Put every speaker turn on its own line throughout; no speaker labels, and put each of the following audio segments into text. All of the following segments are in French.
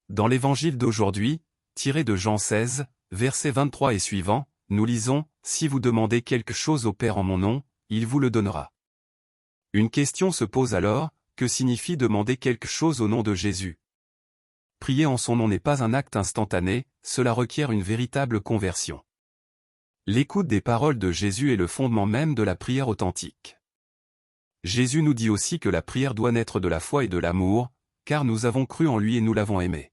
Dans l'évangile d'aujourd'hui, tiré de Jean 16, versets 23 et suivants, nous lisons « Si vous demandez quelque chose au Père en mon nom, il vous le donnera ». Une question se pose alors, que signifie demander quelque chose au nom de Jésus? Prier en son nom n'est pas un acte instantané, cela requiert une véritable conversion. L'écoute des paroles de Jésus est le fondement même de la prière authentique. Jésus nous dit aussi que la prière doit naître de la foi et de l'amour, car nous avons cru en lui et nous l'avons aimé.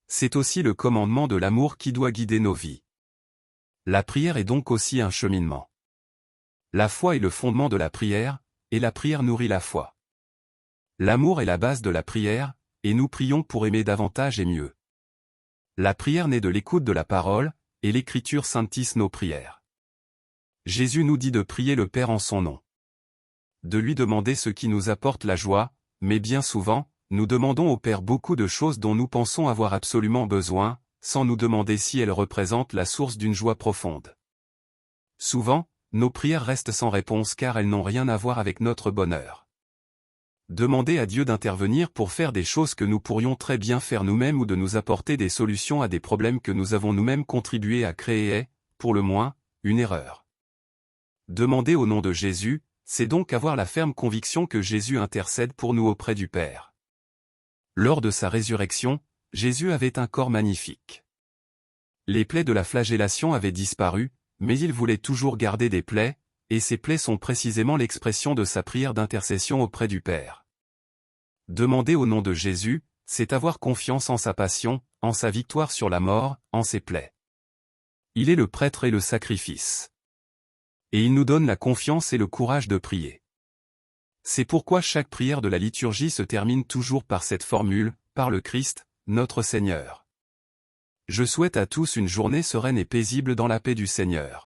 C'est aussi le commandement de l'amour qui doit guider nos vies. La prière est donc aussi un cheminement. La foi est le fondement de la prière, et la prière nourrit la foi. L'amour est la base de la prière, et nous prions pour aimer davantage et mieux. La prière naît de l'écoute de la parole, et l'Écriture sanctifie nos prières. Jésus nous dit de prier le Père en son nom. De lui demander ce qui nous apporte la joie, mais bien souvent, nous demandons au Père beaucoup de choses dont nous pensons avoir absolument besoin, sans nous demander si elles représentent la source d'une joie profonde. Souvent, nos prières restent sans réponse car elles n'ont rien à voir avec notre bonheur. Demander à Dieu d'intervenir pour faire des choses que nous pourrions très bien faire nous-mêmes ou de nous apporter des solutions à des problèmes que nous avons nous-mêmes contribué à créer est, pour le moins, une erreur. Demander au nom de Jésus, c'est donc avoir la ferme conviction que Jésus intercède pour nous auprès du Père. Lors de sa résurrection, Jésus avait un corps magnifique. Les plaies de la flagellation avaient disparu, mais il voulait toujours garder des plaies, et ces plaies sont précisément l'expression de sa prière d'intercession auprès du Père. Demander au nom de Jésus, c'est avoir confiance en sa passion, en sa victoire sur la mort, en ses plaies. Il est le prêtre et le sacrifice. Et il nous donne la confiance et le courage de prier. C'est pourquoi chaque prière de la liturgie se termine toujours par cette formule, par le Christ, notre Seigneur. Je souhaite à tous une journée sereine et paisible dans la paix du Seigneur.